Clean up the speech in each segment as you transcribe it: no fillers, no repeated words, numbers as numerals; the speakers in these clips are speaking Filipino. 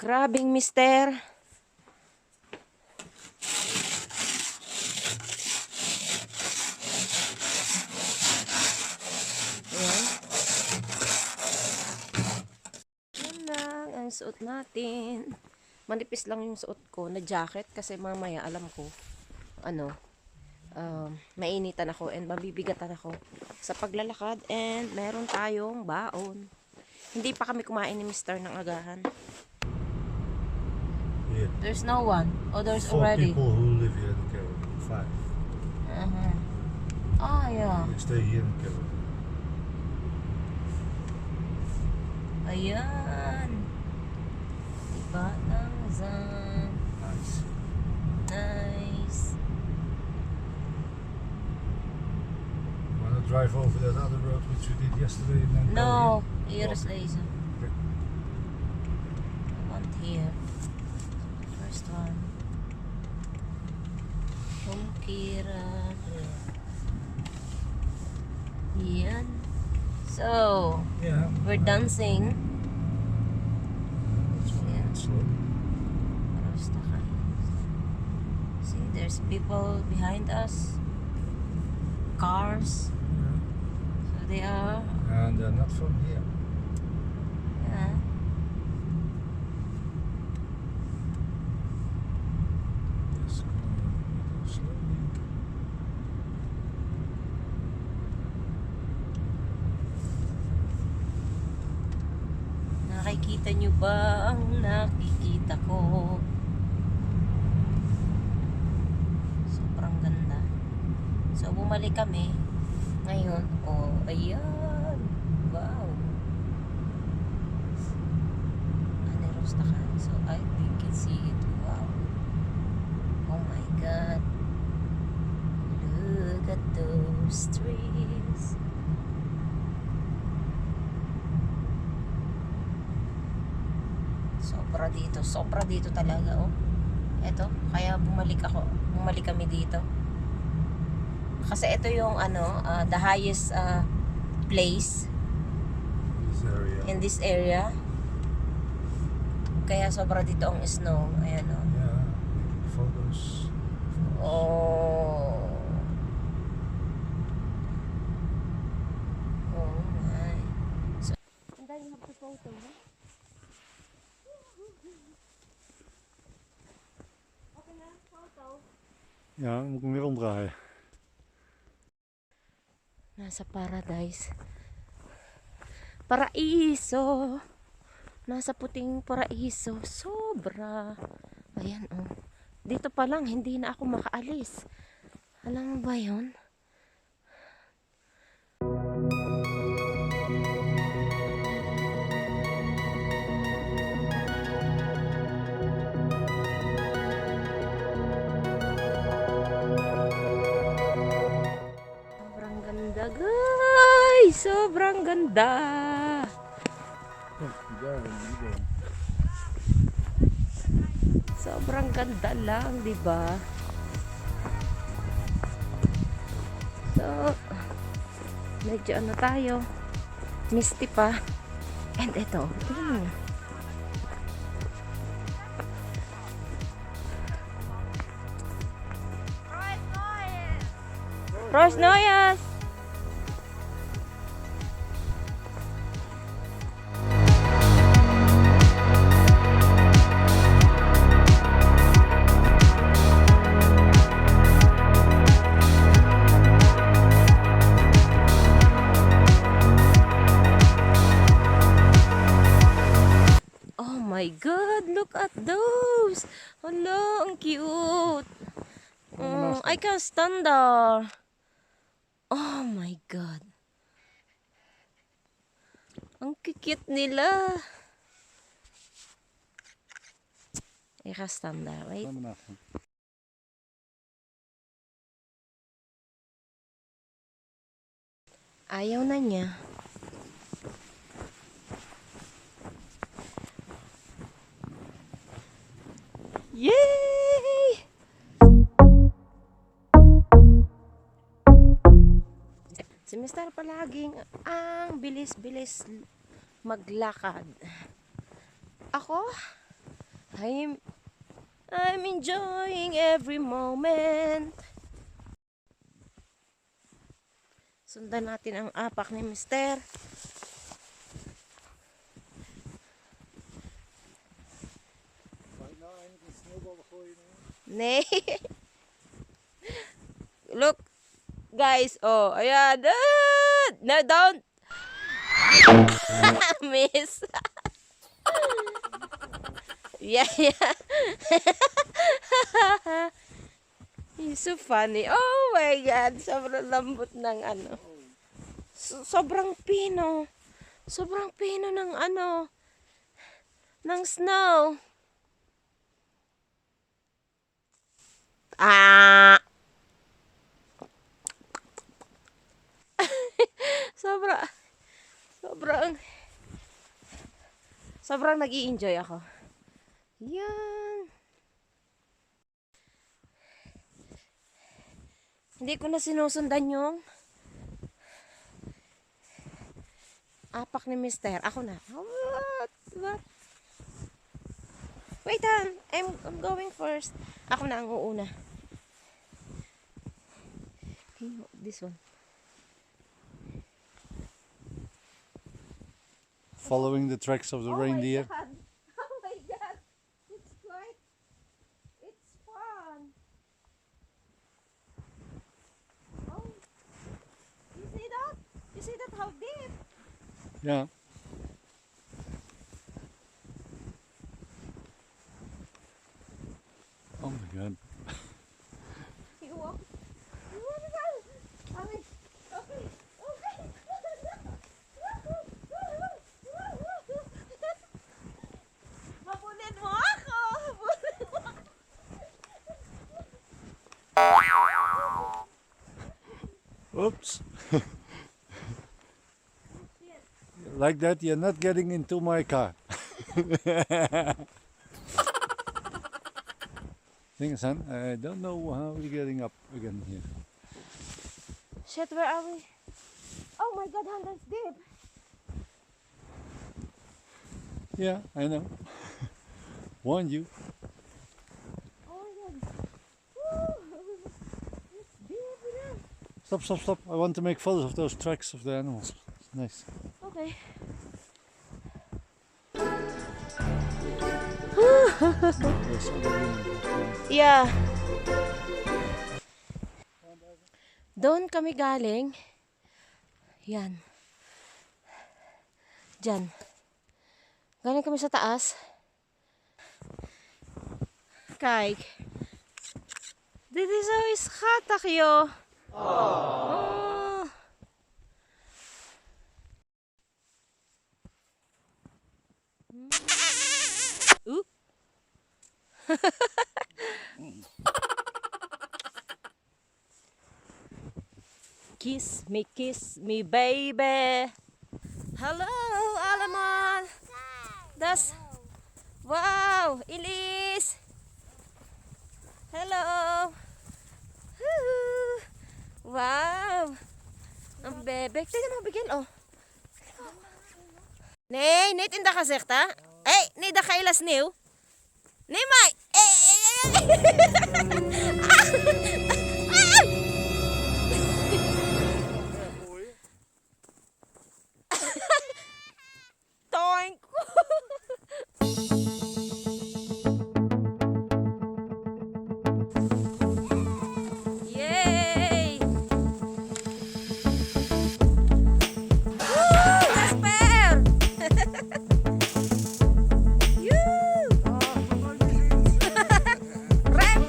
Grabing mister. Ayan. Yan lang ang suot natin. Manipis lang yung suot ko na jacket kasi mamaya alam ko mainitan ako and mabibigatan ako sa paglalakad, and meron tayong baon. Hindi pa kami kumain ni Mr. ng agahan. Yeah. There's no one. Oh, there's 4 already. people who live here in the caravan. 5. Ah, yeah. They stay here in the caravan. Ayan. Diba ng zan? Nice. Nice. Wanna drive over that other road which we did yesterday and then No, go here is Liza. Okay. I want here. First one. Kira. Yan. So, Yeah. we're dancing. That's why it's slow. See, there's people behind us. Cars. Yeah. So they are. And they're not from here. Yeah. Just going a little slowly. Nakikita nyo ba ang nakikita ko? Sobrang ganda. So, bumalik kami. Ngayon, oh, ayan. Wow. Anirostakan. So, I think you can see it. Wow. Oh my God. Look at those trees. Sobra dito talaga, oh. Eto, kaya bumalik kami dito. Kasi ito yung the highest place in this area. Kaya sobra dito ang snow. Ayan, oh. Yeah, photos. Oh. Oh my. So, and then you have the photo, huh? Ja, dan moet ik hem weer omdraaien. Nasa paradise. Paraiso. Nasa puting paraiso. Sobra. Ayan, oh. Dito pa lang, hindi na ako makaalis. Alam mo ba yun? Guys, sobrang ganda. Sobrang ganda lang, 'di ba? So, medyo tayo. Misty pa. And ito. Ross Noyes. Oh my God, look at those. Hello, ang cute. Oh, I can't stand there. Oh my God. Ang cute nila. I can't stand there, wait. Ayaw na niya. Yay! Si Mr. palaging ang bilis-bilis maglakad. Ako, I'm enjoying every moment. Sundan natin ang apak ni Mister. Nee. Look, guys. Oh, ayan. No, don't. Miss. Yeah. He's so funny. Oh my God. Sobrang lambot ng ano. Sobrang pino. Sobrang pino ng ano. Ng snow. Sobrang nag-i-enjoy ako. Yan. Hindi ko na sinusundan yung apak ni Mister. Ako na. What? Wait, I'm going first. Ako na ang uuna. This one. Following the tracks of the reindeer. Oh my God. It's fun. Oh. You see that? You see that how deep? Yeah. Oh my God. You want to go? Okay. Habulin mo ako. Oops. Like that, you're not getting into my car. Thing is, son, I don't know how we're getting up again here. Shit, where are we? Oh my God, that's deep. Yeah, I know. Warned you. Oh my God. Woo. It's deep enough. Stop. I want to make photos of those tracks of the animals. It's nice. Okay. There's other women. Yeah. Doon kami galing. Yan. Diyan. Galing kami sa taas. Kijk. Dit is zo schattig, joh. Oh. Oep. Kiss me, baby. Hallo allemaal. Das. Wow, Elise. Hello. Wow. Ang bebek. Tignan mo, bigyan, oh. Nee, niet in de gezicht, hè? Hey, niet de gele sneeuw. Nee, maar. Toink. Yay. Jasper. Rem.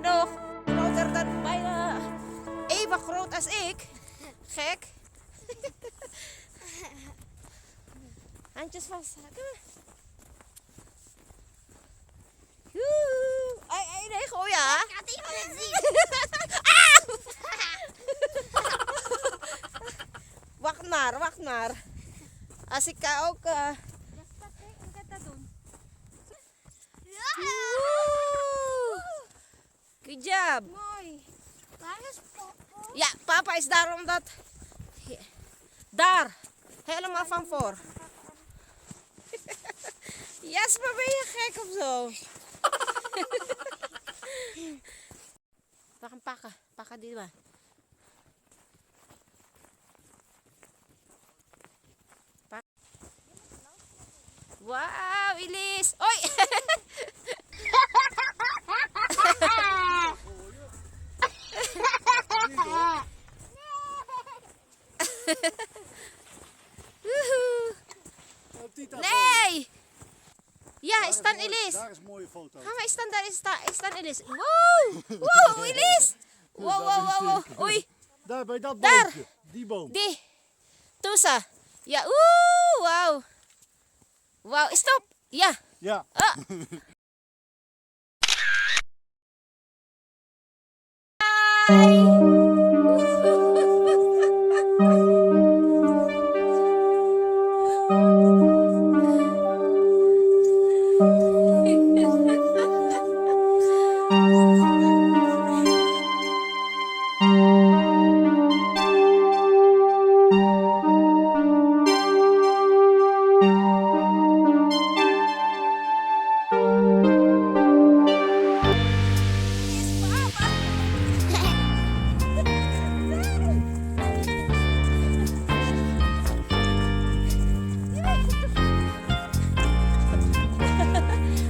mij nog groter dan bijna even groot als ik. Gek. Handjes vast. Kom maar. Woe. Ai, nee, gooi ja. Ik had iemand het zien. Wacht maar. Als ik ook... Hoe gaat dat doen? Woe. Good job. Mooi. Waar is papa? Ja, papa is daar omdat... Daar. Helemaal van voor. Jasper, ben je gek of zo? We gaan pakken. Pakken die maar. Wauw, Elise. Oei. Woehoe. Nee. Ja, is dan Elise. Daar is een mooie foto. Gaan we staan daar, is dan Elise. Wow. Wow, Elise. Wow. Oei. Daar bij dat Daar. boompje. Die boom. Die. Tusa. Ja, wauw. Wauw, stop. Ja. Ja. Ah.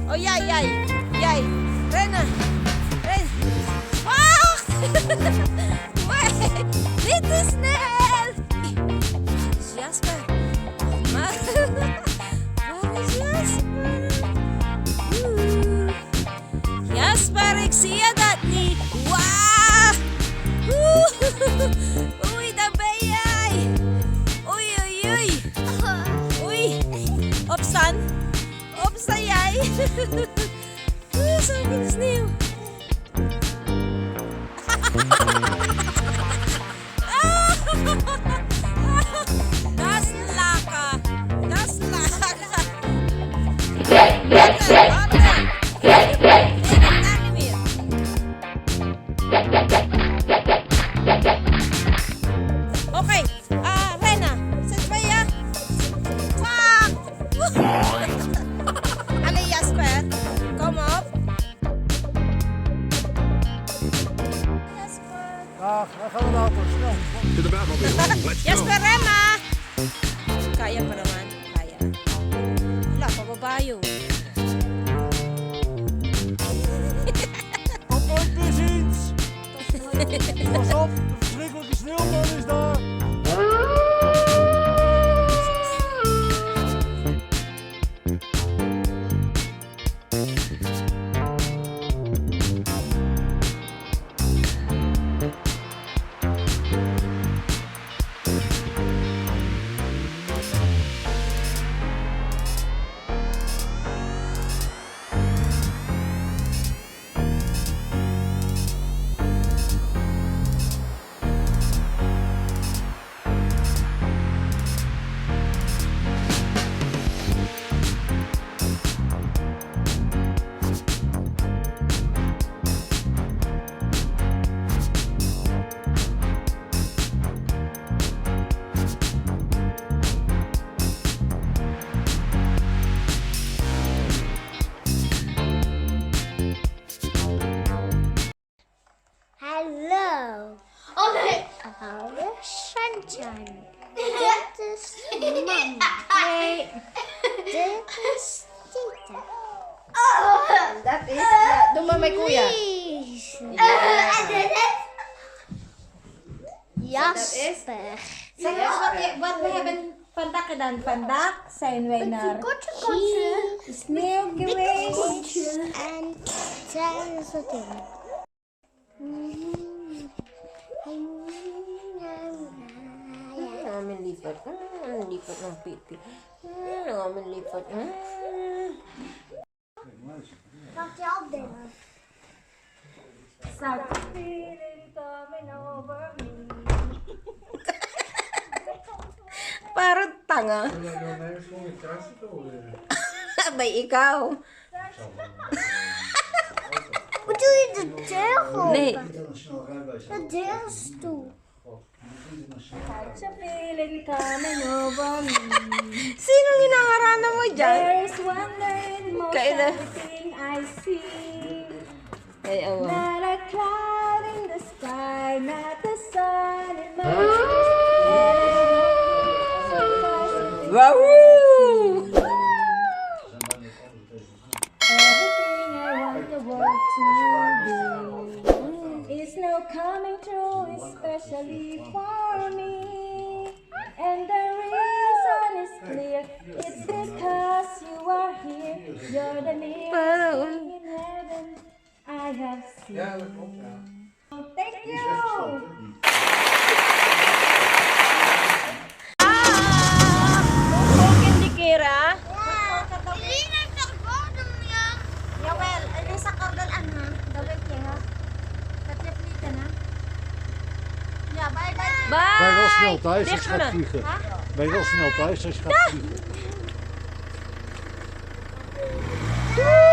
Oh, jij. Rennen. Wacht. Wait. Niet te snel. Jasper. Maar. Waar is Jasper? Jasper, ik zie je dat niet. Wauw. Oei, daar ben jij. Oei. Opstaan. Opstaan jij. Zoveel sneeuw. Dat is lekker. Oké, Rena, zit bij je? Allee Jasper, kom op. Dag, wij gaan naar de auto. Snel. To the Batmobile. Let's go. Jasper, Rena! Kaya pa naman, kaya. Wala, pababa yun. Papa, het is iets. Pas op, de verschrikkelijke sneeuwman is daar. Hallo. Oh nee. Hallo Sunshine. Dit is mama. Nee. Dit is tita. Dat is, ja, doe maar met kuya. En dit is Jasper. Zeg eens wat we hebben vandaag gedaan. Vandaag zijn wij naar Kotje. sneeuw geweest. En zijn is het in. Namin lipat. Lipat ng pipi. Namin lipat. Wat jou binnen? Start to feel it coming over me. Parang tanga. Abay, ikaw. Hoe doe je de deur open? Nee. De deur is toe. Start to feel it coming over me. Sinong inaharana mo dyan? There's wonder in most Kailan? everything I see. Ay, awa. Not a cloud in the sky, not the sun in my eyes. Wahoo! Everything I want the world to do is now coming true, especially for me. And the reason is clear, it's because you are here. You're the nearest thing in heaven I have seen. Thank you! Hindi kira. Jullie toch bodem, ja? Jawel, ini sa kordon ano? Gawin niya ha? Katrip na? Ja, bye bye. Bye! Ben wel snel thuis als Dicht je gaat me. vliegen. Ben je wel snel thuis als je gaat vliegen. Woo!